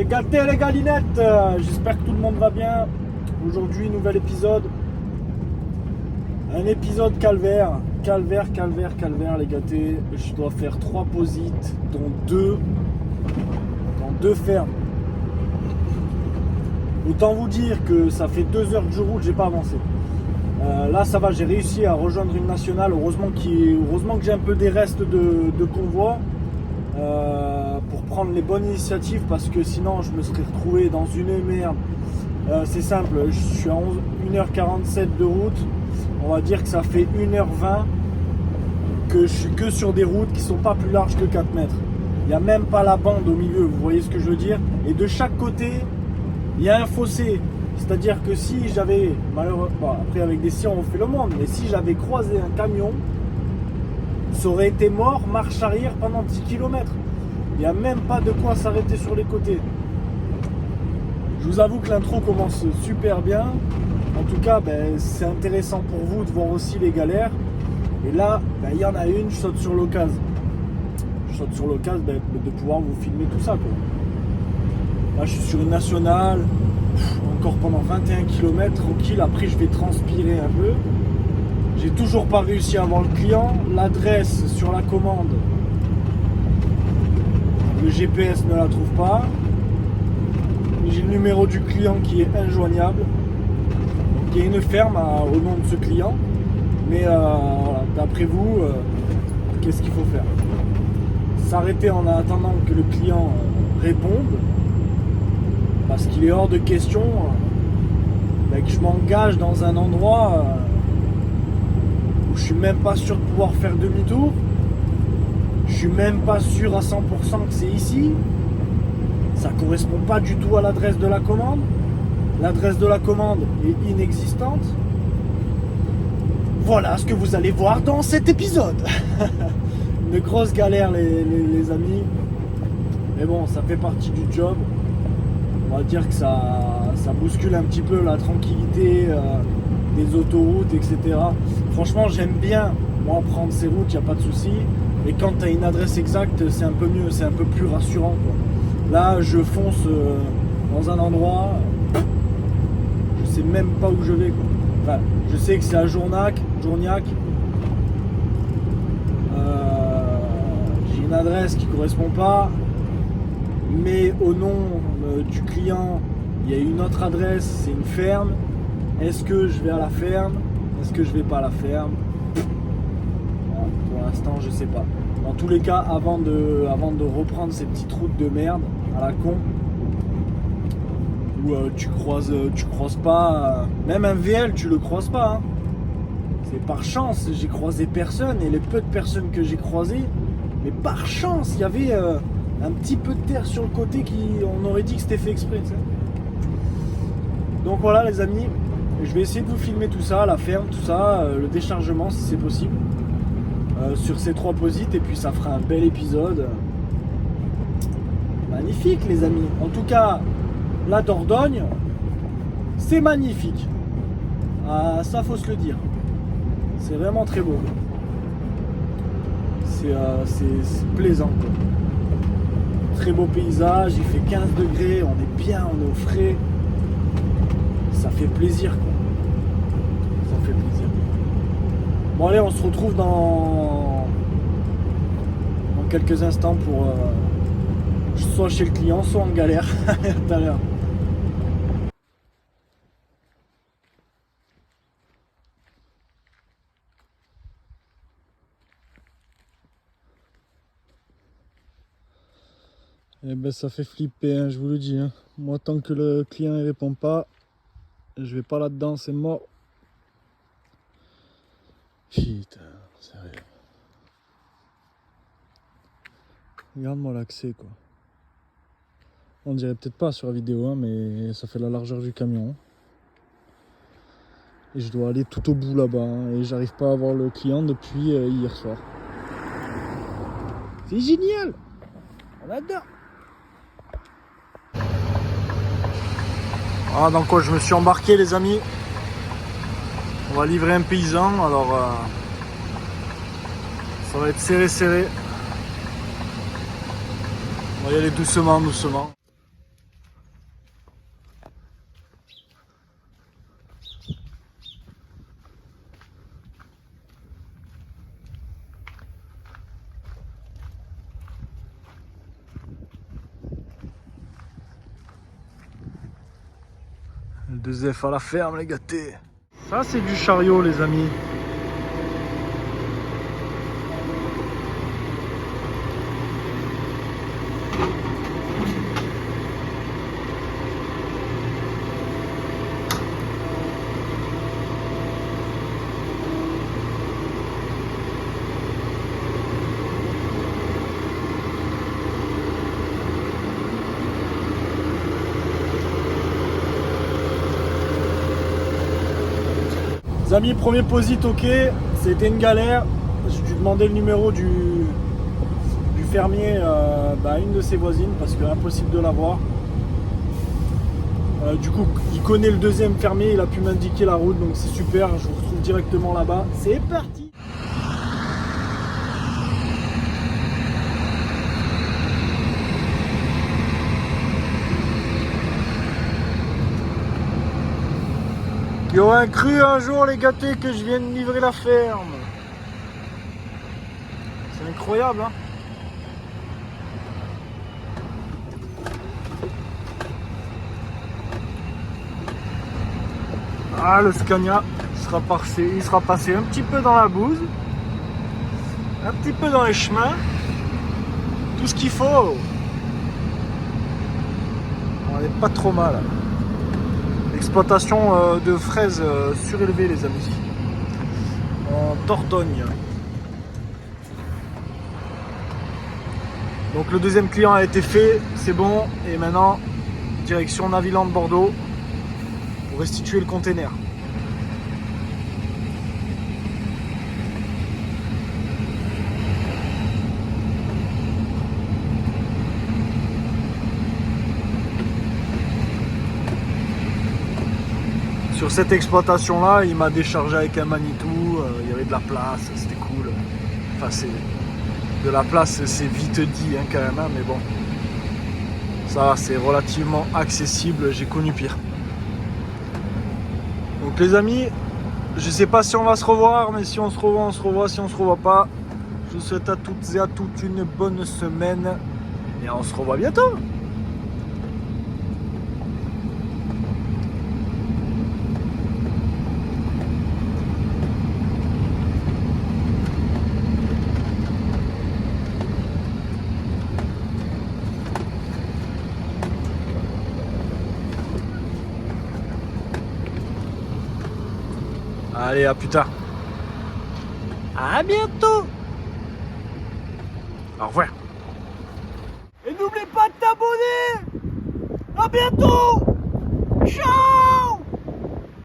Les gâtés et les galinettes, j'espère que tout le monde va bien. Aujourd'hui, nouvel épisode. Un épisode calvaire. Calvaire, les gâtés. Je dois faire 3 posites, dont 2 dans 2 fermes. Autant vous dire que ça fait 2 heures que je roule, j'ai pas avancé. Là ça va, j'ai réussi à rejoindre une nationale. Heureusement que j'ai un peu des restes de convoi pour prendre les bonnes initiatives, parce que sinon je me serais retrouvé dans une merde. C'est simple, je suis à 1h47 de route. On va dire que ça fait 1h20 que je suis que sur des routes qui sont pas plus larges que 4 mètres. Il n'y a même pas la bande au milieu, vous voyez ce que je veux dire. Et de chaque côté, il y a un fossé. C'est-à-dire que si j'avais, malheureusement, après avec des sirènes on fait le monde, mais si j'avais croisé un camion, ça aurait été mort, marche arrière pendant 10 km. Il n'y a même pas de quoi s'arrêter sur les côtés. Je vous avoue que l'intro commence super bien. En tout cas, c'est intéressant pour vous de voir aussi les galères. Et là, il y en a une, je saute sur l'occasion. Je saute sur l'occasion de pouvoir vous filmer tout ça, quoi. Là, je suis sur une nationale, encore pendant 21 km, tranquille. Après, je vais transpirer un peu. J'ai toujours pas réussi à avoir le client. L'adresse sur la commande, le GPS ne la trouve pas. J'ai le numéro du client qui est injoignable. Donc, il y a une ferme au nom de ce client. Mais voilà, d'après vous, qu'est-ce qu'il faut faire? S'arrêter en attendant que le client réponde, parce qu'il est hors de question que je m'engage dans un endroit où je suis même pas sûr de pouvoir faire demi-tour. Je suis même pas sûr à 100% que c'est ici. Ça correspond pas du tout à l'adresse de la commande. L'adresse de la commande est inexistante. Voilà ce que vous allez voir dans cet épisode. Une grosse galère les amis. Mais bon, ça fait partie du job. On va dire que ça bouscule un petit peu la tranquillité des autoroutes, etc. Franchement, j'aime bien, moi, prendre ces routes, il n'y a pas de souci. Et quand tu as une adresse exacte, c'est un peu mieux, c'est un peu plus rassurant, quoi. Là, je fonce dans un endroit, je sais même pas où je vais, quoi. Enfin, je sais que c'est à Journac. J'ai une adresse qui correspond pas, mais au nom du client, il y a une autre adresse, c'est une ferme. Est-ce que je vais à la ferme? Est-ce que je vais pas à la ferme? Bon, pour l'instant, je sais pas. Dans tous les cas, avant de reprendre ces petites routes de merde à la con, où tu croises pas, même un VL, tu le croises pas, hein. C'est par chance, j'ai croisé personne, et les peu de personnes que j'ai croisées, mais par chance, il y avait un petit peu de terre sur le côté on aurait dit que c'était fait exprès, tu sais. Donc voilà les amis, je vais essayer de vous filmer tout ça, la ferme, tout ça, le déchargement si c'est possible, sur ces 3 posites, et puis ça fera un bel épisode. Magnifique les amis. En tout cas, la Dordogne, c'est magnifique. Ah, ça faut se le dire. C'est vraiment très beau. C'est plaisant, quoi. Très beau paysage, il fait 15 degrés, on est bien, on est au frais. Ça fait plaisir, quoi. Ça fait plaisir. Bon allez, on se retrouve dans quelques instants pour soit chez le client, soit en galère. À tout à l'heure. Eh ben ça fait flipper, hein, je vous le dis, hein. Moi tant que le client ne répond pas, je vais pas là-dedans, c'est mort. Putain, sérieux. Regarde-moi l'accès, quoi. On dirait peut-être pas sur la vidéo, hein, mais ça fait la largeur du camion. Et je dois aller tout au bout là-bas, hein, et j'arrive pas à voir le client depuis hier soir. C'est génial! On adore! Ah, dans quoi je me suis embarqué les amis. On va livrer un paysan, alors ça va être serré. On va y aller doucement. 2F à la ferme les gâtés. Ça c'est du chariot les amis. Les amis, premier posit, ok, c'était une galère. J'ai dû demander le numéro du fermier à une de ses voisines parce que impossible de l'avoir. Du coup, il connaît le deuxième fermier, il a pu m'indiquer la route, donc c'est super. Je vous retrouve directement là-bas. C'est parti! Ils auraient cru un jour les gâtés que je vienne livrer la ferme. C'est incroyable hein. Ah le Scania il sera passé un petit peu dans la bouse. Un petit peu dans les chemins. Tout ce qu'il faut. On n'est pas trop mal. Exploitation de fraises surélevées les amis, en Dordogne. Donc le deuxième client a été fait, c'est bon, et maintenant direction Naviland Bordeaux pour restituer le container. Sur cette exploitation là, il m'a déchargé avec un Manitou, il y avait de la place, c'était cool. Enfin c'est de la place, c'est vite dit hein, quand même, hein, mais bon. Ça c'est relativement accessible, j'ai connu pire. Donc les amis, je sais pas si on va se revoir, mais si on se revoit, on se revoit, si on se revoit pas, je vous souhaite à toutes et à toutes une bonne semaine et on se revoit bientôt. Allez, à plus tard. À bientôt. Au revoir. Et n'oublie pas de t'abonner. À bientôt. Ciao.